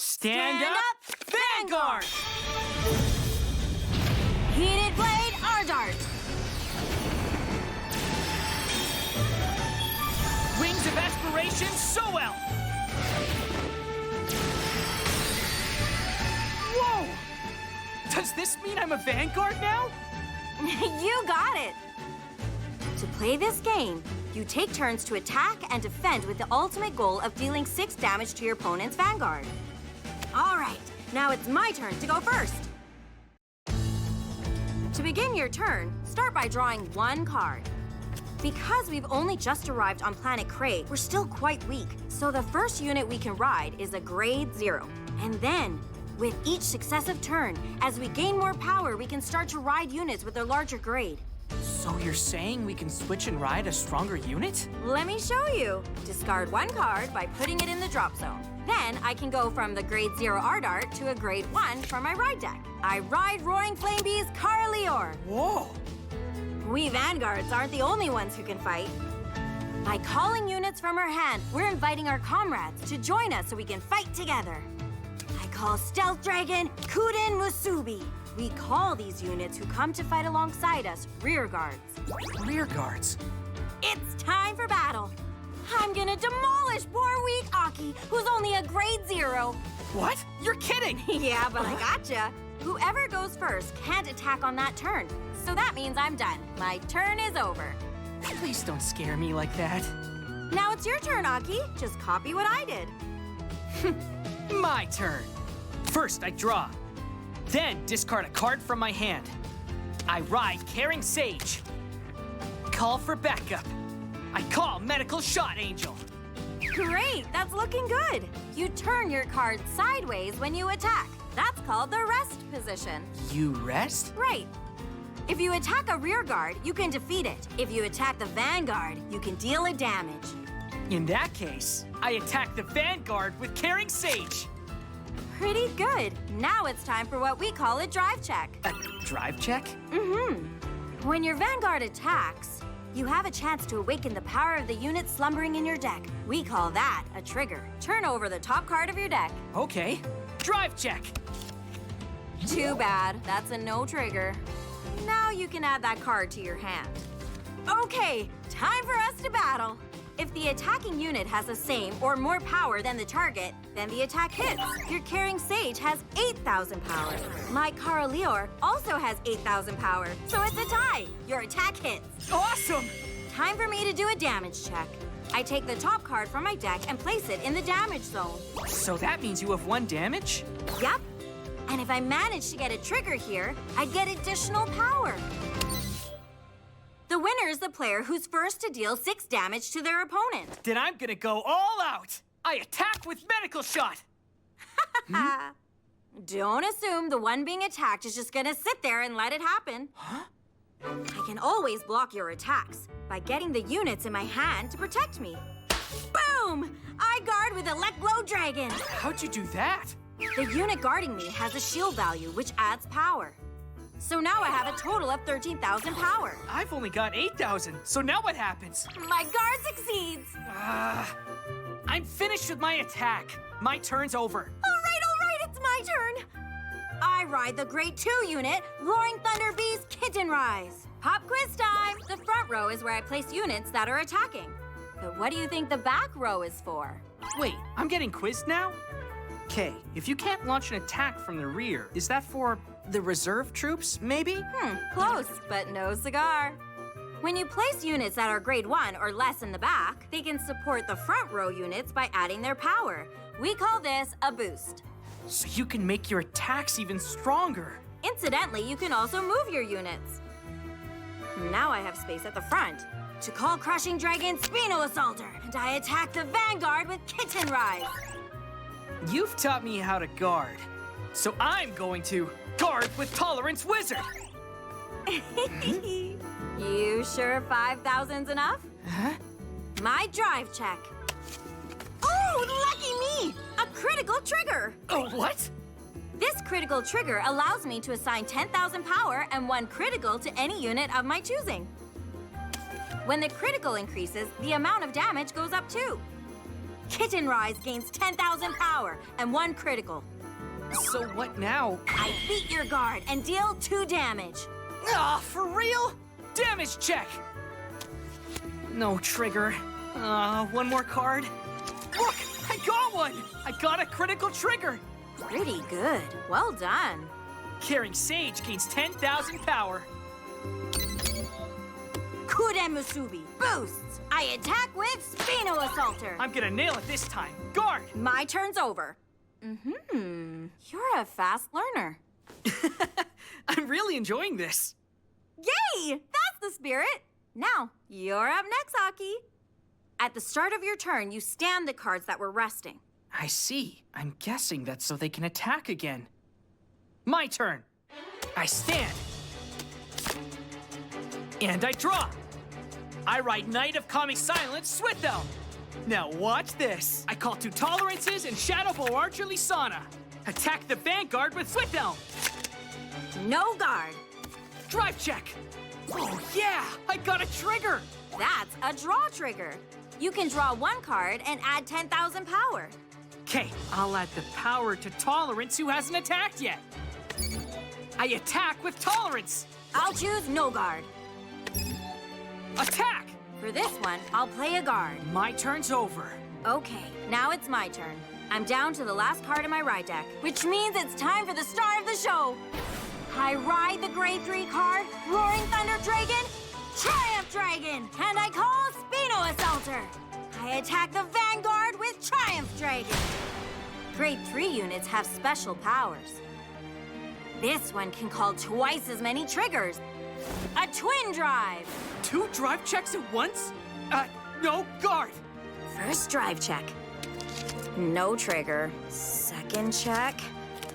Stand up, Vanguard! Heated Blade Ardart! Wings of Aspiration, Soel! Whoa! Does this mean I'm a Vanguard now? You got it! To play this game, you take turns to attack and defend with the ultimate goal of dealing 6 damage to your opponent's Vanguard. All right, now it's my turn to go first. To begin your turn, start by drawing 1 card. Because we've only just arrived on planet Cray, we're still quite weak, so the first unit we can ride is a grade 0. And then, with each successive turn, as we gain more power, we can start to ride units with a larger grade. So you're saying we can switch and ride a stronger unit? Let me show you. Discard 1 card by putting it in the drop zone. Then I can go from the grade 0 Ardart to a grade 1 for my ride deck. I ride Roaring Flamebee's Carlior. Whoa! We Vanguards aren't the only ones who can fight. By calling units from our hand, we're inviting our comrades to join us so we can fight together. I call Stealth Dragon Kuden Musubi. We call these units who come to fight alongside us rear guards. Rear guards? It's time for battle. I'm gonna demolish poor weak Aki, who's only a grade 0. What? You're kidding! Yeah, but I gotcha. Whoever goes first can't attack on that turn. So that means I'm done. My turn is over. Please don't scare me like that. Now it's your turn, Aki. Just copy what I did. My turn. First, I draw. Then, discard a card from my hand. I ride Caring Sage. Call for backup. I call Medical Shot Angel. Great, that's looking good. You turn your card sideways when you attack. That's called the rest position. You rest? Right. If you attack a rear guard, you can defeat it. If you attack the Vanguard, you can deal it damage. In that case, I attack the Vanguard with Caring Sage. Pretty good. Now it's time for what we call a drive check. A drive check? When your Vanguard attacks, you have a chance to awaken the power of the unit slumbering in your deck. We call that a trigger. Turn over the top card of your deck. Okay. Drive check. Too bad. That's a no trigger. Now you can add that card to your hand. Okay, time for us to battle. If the attacking unit has the same or more power than the target, then the attack hits. Your Caring Sage has 8,000 power. My Carlior also has 8,000 power, so it's a tie. Your attack hits. Awesome! Time for me to do a damage check. I take the top card from my deck and place it in the damage zone. So that means you have 1 damage? Yep. And if I manage to get a trigger here, I get additional power. The winner is the player who's first to deal 6 damage to their opponent. Then I'm gonna go all out. I attack with Medical Shot. Don't assume the one being attacked is just gonna sit there and let it happen. Huh? I can always block your attacks by getting the units in my hand to protect me. Boom! I guard with Electglow Dragon. How'd you do that? The unit guarding me has a shield value, which adds power. So now I have a total of 13,000 power. I've only got 8,000, so now what happens? My guard succeeds. I'm finished with my attack. My turn's over. All right, it's my turn. I ride the Grade 2 unit, Roaring Thunder Bee's Kitten Rise. Pop quiz time! The front row is where I place units that are attacking. But what do you think the back row is for? Wait, I'm getting quizzed now? Okay, if you can't launch an attack from the rear, is that for the reserve troops, maybe? Close, but no cigar. When you place units that are grade 1 or less in the back, they can support the front row units by adding their power. We call this a boost. So you can make your attacks even stronger. Incidentally, you can also move your units. Now I have space at the front to call Crushing Dragon Spino Assaulter, and I attack the Vanguard with Kitten Rise. You've taught me how to guard, so I'm going to guard with Tolerance Wizard. You sure 5,000's enough? Huh? My drive check. Oh, lucky me! A critical trigger! Oh, what? This critical trigger allows me to assign 10,000 power and 1 critical to any unit of my choosing. When the critical increases, the amount of damage goes up too. Kitten Rise gains 10,000 power and 1 critical. So what now? I beat your guard and deal 2 damage. Ah, for real? Damage check! No trigger. One more card. Look, I got one! I got a critical trigger! Pretty good. Well done. Carrying Sage gains 10,000 power. Kuden Musubi boosts. I attack with Spino Assaulter. I'm gonna nail it this time. Guard! My turn's over. You're a fast learner. I'm really enjoying this. Yay! That's the spirit. Now, you're up next, Aki. At the start of your turn, you stand the cards that were resting. I see. I'm guessing that's so they can attack again. My turn. I stand. And I draw. I write Knight of Calming Silence, Switho. Now watch this. I call 2 Tolerances and Shadowbow Archer Lisana. Attack the Vanguard with Switho. No guard. Drive check. Oh yeah, I got a trigger. That's a draw trigger. You can draw 1 card and add 10,000 power. Okay, I'll add the power to Tolerance who hasn't attacked yet. I attack with Tolerance. I'll choose no guard. Attack! For this one, I'll play a guard. My turn's over. Okay, now it's my turn. I'm down to the last card in my ride deck, which means it's time for the star of the show. I ride the grade 3 card, Roaring Thunder Dragon, Triumph Dragon, and I call Spino Assaulter. I attack the Vanguard with Triumph Dragon. Grade 3 units have special powers. This one can call twice as many triggers. A Twin Drive. 2 drive checks at once? No guard. First drive check. No trigger. Second check.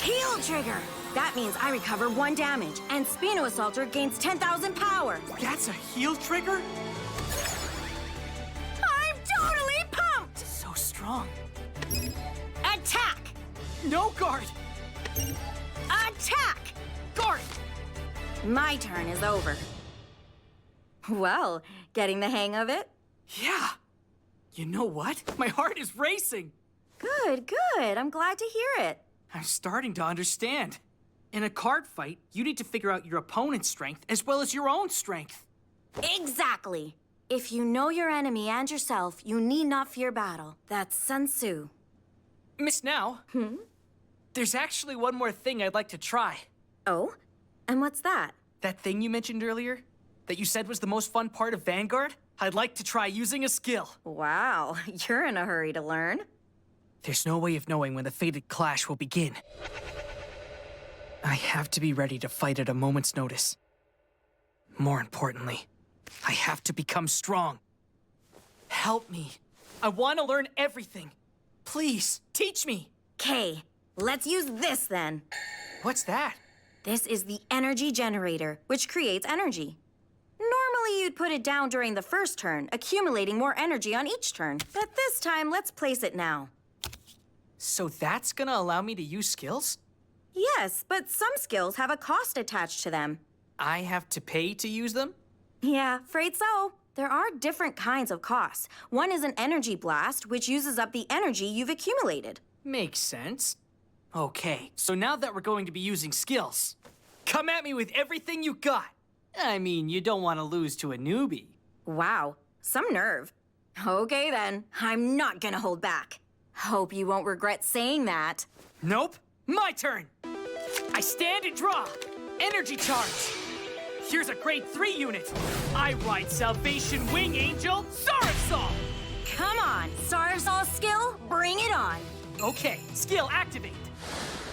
Heal trigger. That means I recover 1 damage, and Spino Assaulter gains 10,000 power. That's a heal trigger? I'm totally pumped! So strong. Attack! No guard. Attack! Guard. My turn is over. Well, getting the hang of it? Yeah. You know what? My heart is racing. Good, good. I'm glad to hear it. I'm starting to understand. In a card fight, you need to figure out your opponent's strength as well as your own strength. Exactly. If you know your enemy and yourself, you need not fear battle. That's Sun Tzu. Miss Now. There's actually one more thing I'd like to try. Oh? And what's that? That thing you mentioned earlier? That you said was the most fun part of Vanguard? I'd like to try using a skill. Wow, you're in a hurry to learn. There's no way of knowing when the fated clash will begin. I have to be ready to fight at a moment's notice. More importantly, I have to become strong. Help me. I want to learn everything. Please, teach me. Okay, let's use this then. What's that? This is the energy generator, which creates energy. Normally, you'd put it down during the first turn, accumulating more energy on each turn. But this time, let's place it now. So that's gonna allow me to use skills? Yes, but some skills have a cost attached to them. I have to pay to use them? Yeah, afraid so. There are different kinds of costs. One is an energy blast, which uses up the energy you've accumulated. Makes sense. Okay, so now that we're going to be using skills, come at me with everything you got. I mean, you don't want to lose to a newbie. Wow, some nerve. Okay then, I'm not gonna hold back. Hope you won't regret saying that. Nope, my turn. I stand and draw. Energy charge. Here's a grade 3 unit. I ride Salvation Wing Angel Sarasol. Come on, Sarasol skill, bring it on. Okay, skill activate.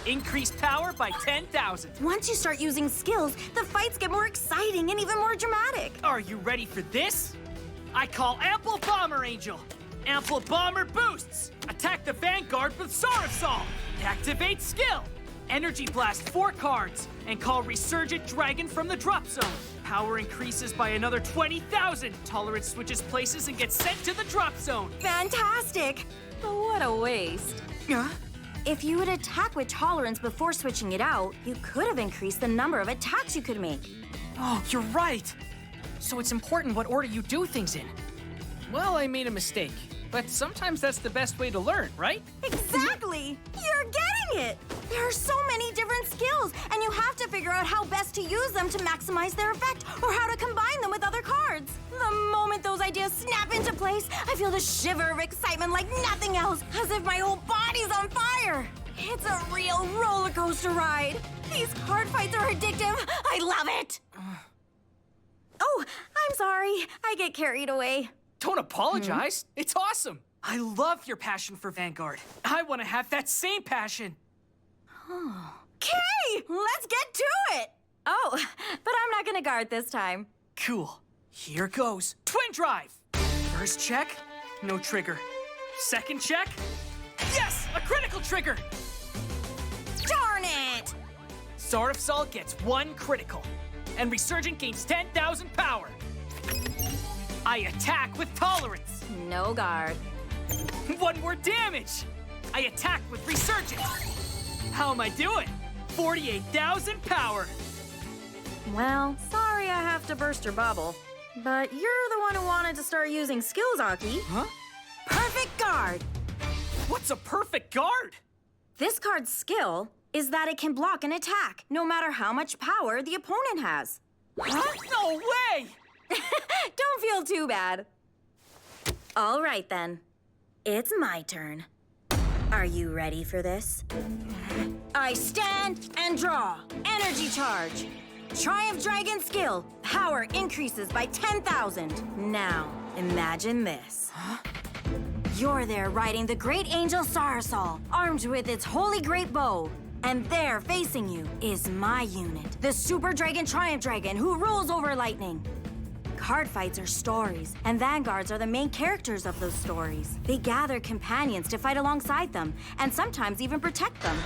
Increase power by 10,000. Once you start using skills, the fights get more exciting and even more dramatic. Are you ready for this? I call Ample Bomber Angel. Ample Bomber boosts. Attack the Vanguard with Sarasol. Activate skill. Energy blast 4 cards and call Resurgent Dragon from the drop zone. Power increases by another 20,000. Tolerance switches places and gets sent to the drop zone. Fantastic! But what a waste. If you would attack with tolerance before switching it out, you could have increased the number of attacks you could make. Oh, you're right. So it's important what order you do things in. Well, I made a mistake. But sometimes that's the best way to learn, right? Exactly! You're getting it! There are so many different skills, and you have to figure out how best to use them to maximize their effect, or how to combine them with other cards. The moment those ideas snap into place, I feel the shiver of excitement like nothing else, as if my whole body's on fire. It's a real roller coaster ride. These card fights are addictive. I love it! Oh, I'm sorry. I get carried away. Don't apologize. It's awesome. I love your passion for Vanguard. I want to have that same passion. Okay, let's get to it! Oh, but I'm not gonna guard this time. Cool. Here goes. Twin Drive! First check, no trigger. Second check, yes! A critical trigger! Darn it! Sword of Sol gets 1 critical, and Resurgent gains 10,000 power. I attack with Tolerance. No guard. 1 more damage! I attack with Resurgent. How am I doing? 48,000 power. Well, sorry I have to burst your bubble. But you're the one who wanted to start using skills, Aki. Huh? Perfect guard! What's a perfect guard? This card's skill is that it can block an attack, no matter how much power the opponent has. Huh? No way! Don't feel too bad. All right, then. It's my turn. Are you ready for this? I stand and draw. Energy charge. Triumph Dragon skill. Power increases by 10,000. Now, imagine this. Huh? You're there riding the Great Angel Sarasol, armed with its Holy Great Bow. And there, facing you, is my unit, the Super Dragon Triumph Dragon, who rules over lightning. Card fights are stories, and Vanguards are the main characters of those stories. They gather companions to fight alongside them, and sometimes even protect them.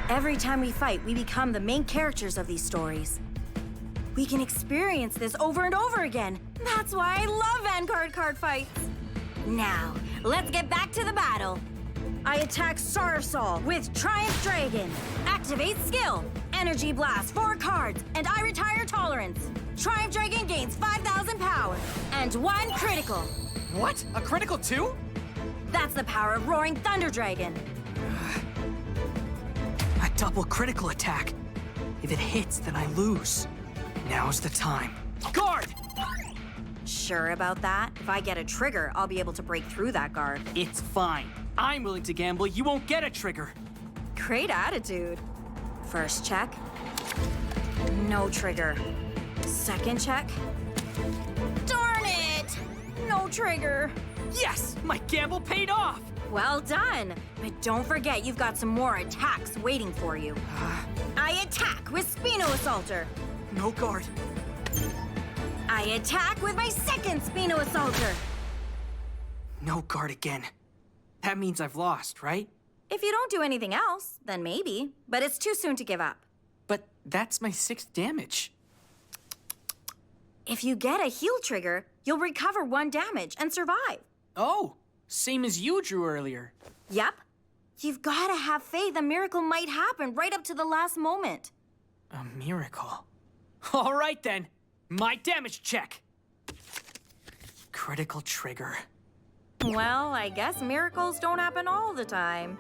Every time we fight, we become the main characters of these stories. We can experience this over and over again. That's why I love Vanguard card fights. Now, let's get back to the battle. I attack Sarasol with Triumph Dragon. Activate skill. Energy Blast 4 cards, and I retire Tolerance. Triumph Dragon gains 5,000 power, and 1 critical. What? A critical too? That's the power of Roaring Thunder Dragon. A double critical attack. If it hits, then I lose. Now's the time. Guard! Sure about that? If I get a trigger, I'll be able to break through that guard. It's fine. I'm willing to gamble you won't get a trigger. Great attitude. First check. No trigger. Second check. Darn it! No trigger. Yes! My gamble paid off! Well done. But don't forget you've got some more attacks waiting for you. I attack with Spino Assaulter. No guard. I attack with my second Spino Assaulter. No guard again. That means I've lost, right? If you don't do anything else, then maybe. But it's too soon to give up. But that's my 6th damage. If you get a heal trigger, you'll recover 1 damage and survive. Oh, same as you drew earlier. Yep. You've gotta have faith a miracle might happen right up to the last moment. A miracle. All right then. My damage check. Critical trigger. Well, I guess miracles don't happen all the time.